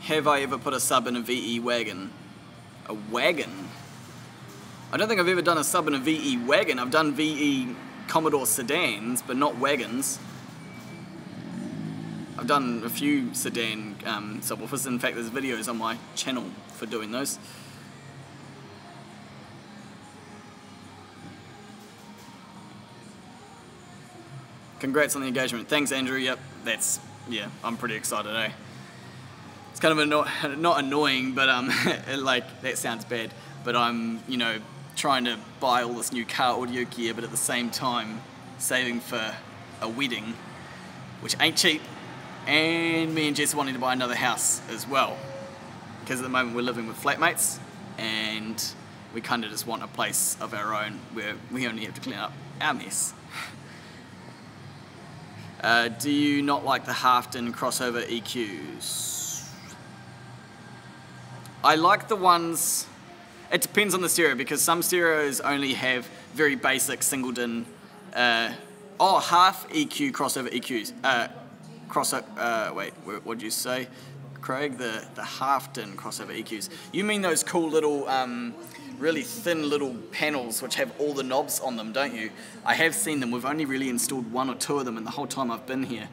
Have I ever put a sub in a VE wagon? A wagon? I don't think I've ever done a sub in a VE wagon. I've done VE Commodore sedans, but not wagons. I've done a few sedan subwoofers. In fact, there's videos on my channel for doing those. Congrats on the engagement. Thanks, Andrew. Yep, yeah, I'm pretty excited, eh? It's kind of not annoying, but like, that sounds bad. But I'm, trying to buy all this new car audio gear, but at the same time saving for a wedding, which ain't cheap, and me and Jess wanting to buy another house as well, because at the moment we're living with flatmates, and we kind of just want a place of our own where we only have to clean up our mess. Do you not like the half-din crossover EQs? I like the ones, It depends on the stereo, because some stereos only have very basic single-din, half EQ crossover EQs. Wait, what'd you say, Craig? The half-din crossover EQs. You mean those cool little, really thin little panels which have all the knobs on them, don't you? I have seen them. We've only really installed 1 or 2 of them in the whole time I've been here.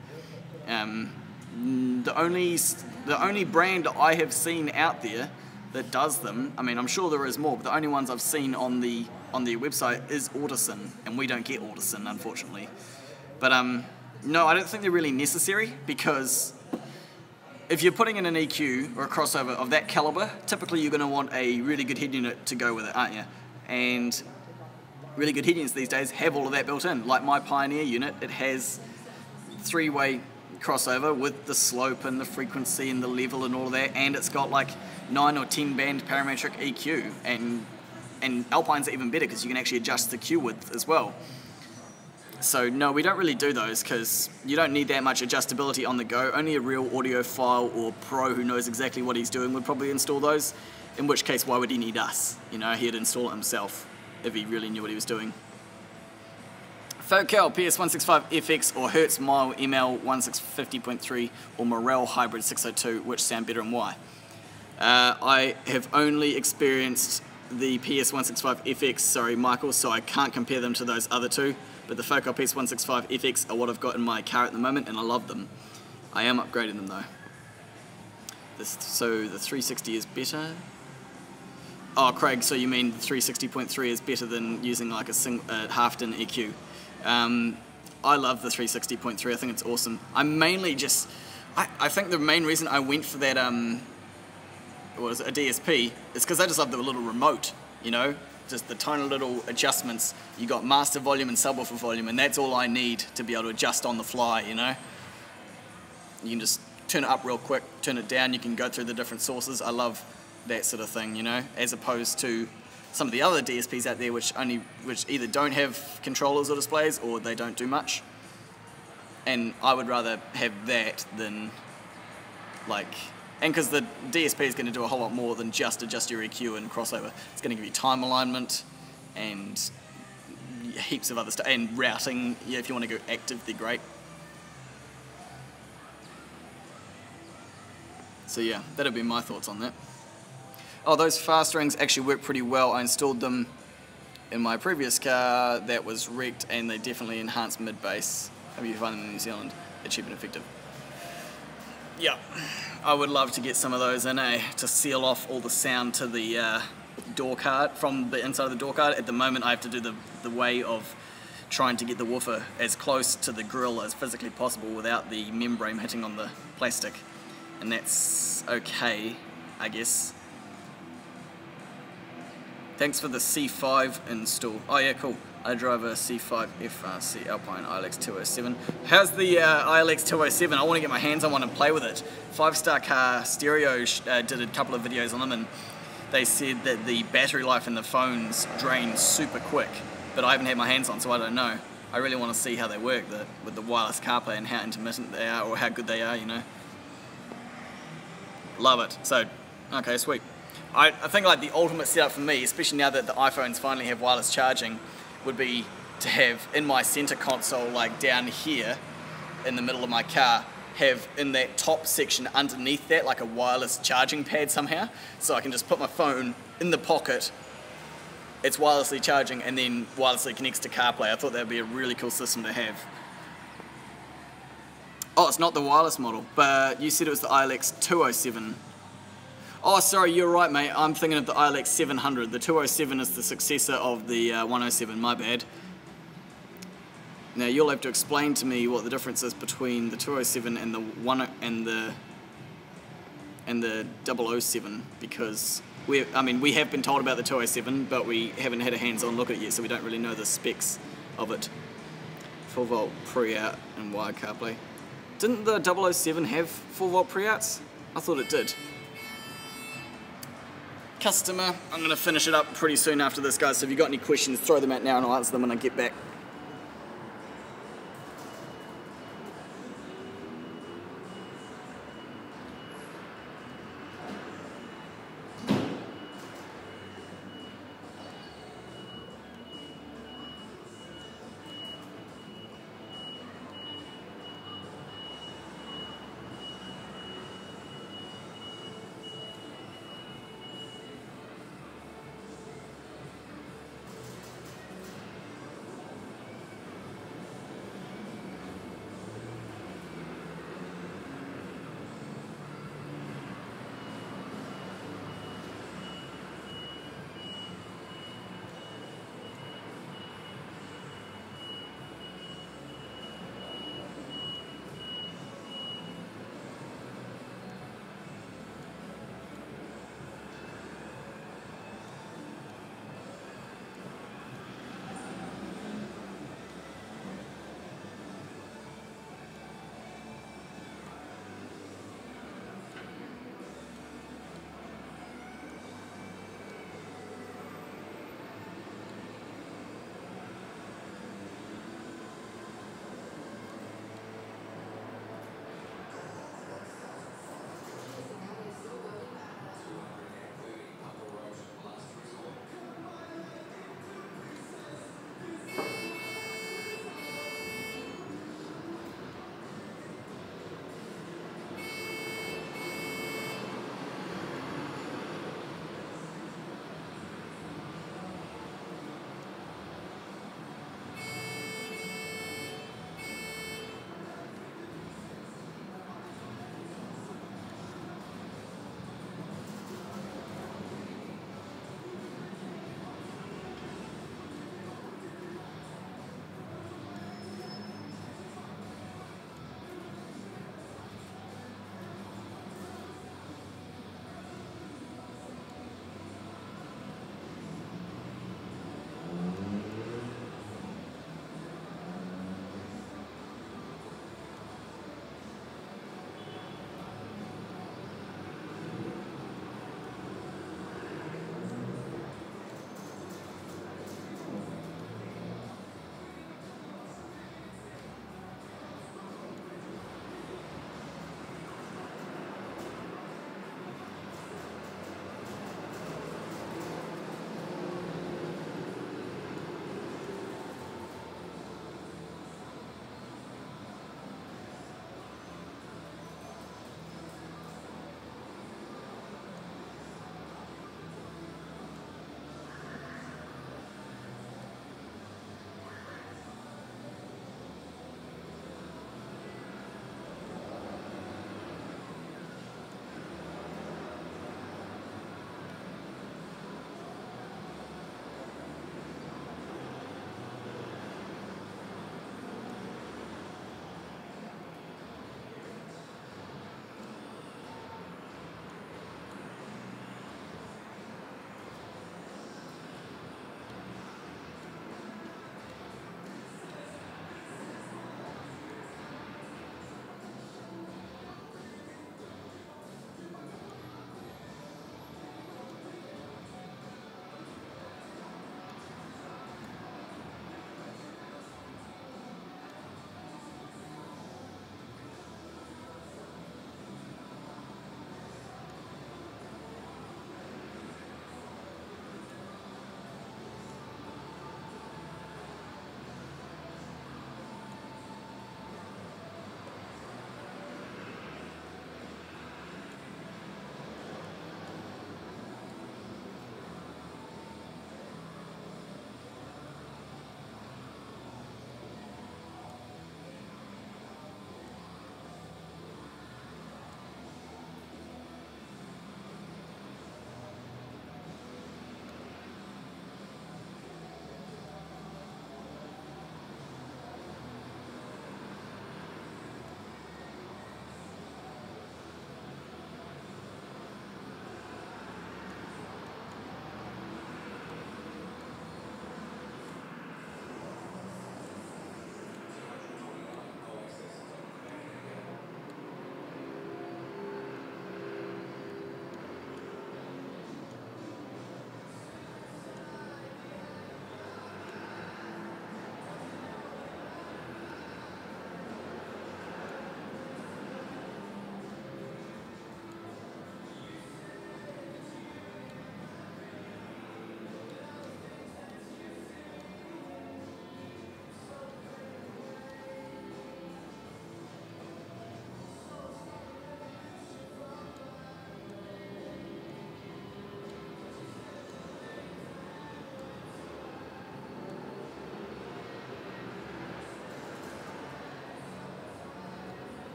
The only brand I have seen out there that does them, I mean, I'm sure there is more, but the only ones I've seen on their website is Audio.etc, and we don't get Audio.etc, unfortunately. But no, I don't think they're really necessary, because if you're putting in an EQ or a crossover of that caliber, typically you're going to want a really good head unit to go with it, aren't you? And really good head units these days have all of that built in. Like my Pioneer unit, it has 3-way crossover with the slope and the frequency and the level and all of that, and it's got like 9 or 10 band parametric EQ, and Alpine's are even better because you can actually adjust the Q width as well. So no, we don't really do those because you don't need that much adjustability on the go. Only a real audiophile or pro who knows exactly what he's doing would probably install those, in which case why would he need us? You know, he'd install it himself if he really knew what he was doing. Focal PS165FX or Hertz Mile ML 1650.3 or Morel Hybrid 602, which sound better and why? I have only experienced the PS165FX, sorry Michael, so I can't compare them to those other two, but the Focal PS165FX are what I've got in my car at the moment, and I love them. I am upgrading them though. So the 360 is better? Oh, Craig, so you mean the 360.3 is better than using like a half-din EQ? I love the 360.3, I think it's awesome. I'm mainly just, I think the main reason I went for that, what is it, a DSP, is because I just love the little remote, you know? Just the tiny little adjustments. You got master volume and subwoofer volume, and that's all I need to be able to adjust on the fly, you know? You can just turn it up real quick, turn it down, you can go through the different sources. I love that sort of thing, you know, as opposed to some of the other DSPs out there which either don't have controllers or displays or they don't do much. And I would rather have that than like, and because the DSP is going to do a whole lot more than just adjust your EQ and crossover. It's going to give you time alignment and heaps of other stuff, and routing. Yeah, if you want to go active, they're great. So yeah, that'll be my thoughts on that. Oh, those fast rings actually work pretty well. I installed them in my previous car that was wrecked, and they definitely enhance mid-bass. Hope you find them in New Zealand. They're cheap and effective. Yeah, I would love to get some of those in, to seal off all the sound to the door card, from the inside of the door card. At the moment, I have to do the way of trying to get the woofer as close to the grill as physically possible without the membrane hitting on the plastic. And that's okay, I guess. Thanks for the C5 install. Oh yeah, cool. I drive a C5 FRC Alpine ILX207. How's the ILX207? I want to get my hands on one and play with it. 5-Star Car Stereo did a couple of videos on them, and they said that the battery life in the phones drains super quick, but I haven't had my hands on, so I don't know. I really want to see how they work with the wireless CarPlay and how intermittent they are, or how good they are, you know. Love it. So, okay, sweet. I think like the ultimate setup for me, especially now that the iPhones finally have wireless charging, would be to have in my center console, like down here in the middle of my car, have in that top section underneath that like a wireless charging pad somehow, so I can just put my phone in the pocket, it's wirelessly charging, and then wirelessly connects to CarPlay. I thought that would be a really cool system to have. Oh, it's not the wireless model, but you said it was the ILX207. Oh, sorry, you're right, mate. I'm thinking of the ILX 700. The 207 is the successor of the 107, my bad. Now, you'll have to explain to me what the difference is between the 207 and the 007, because we have been told about the 207, but we haven't had a hands-on look at it yet, so we don't really know the specs of it. 4-volt pre-out and wired CarPlay. Didn't the 007 have 4-volt pre-outs? I thought it did. Customer, I'm going to finish it up pretty soon after this, guys, so if you've got any questions, throw them out now and I'll answer them when I get back.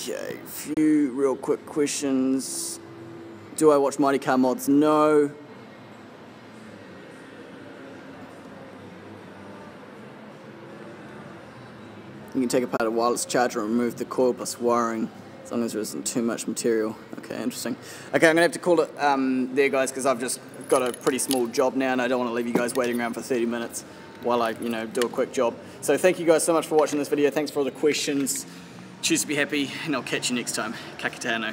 Okay, a few real quick questions. Do I watch Mighty Car Mods? No. You can take apart a wireless charger and remove the coil plus wiring, as long as there isn't too much material. Okay, interesting. Okay, I'm going to have to call it there, guys, because I've just got a pretty small job now, and I don't want to leave you guys waiting around for 30 minutes while I, do a quick job. So thank you guys so much for watching this video. Thanks for all the questions. Choose to be happy, and I'll catch you next time. Kite Ano.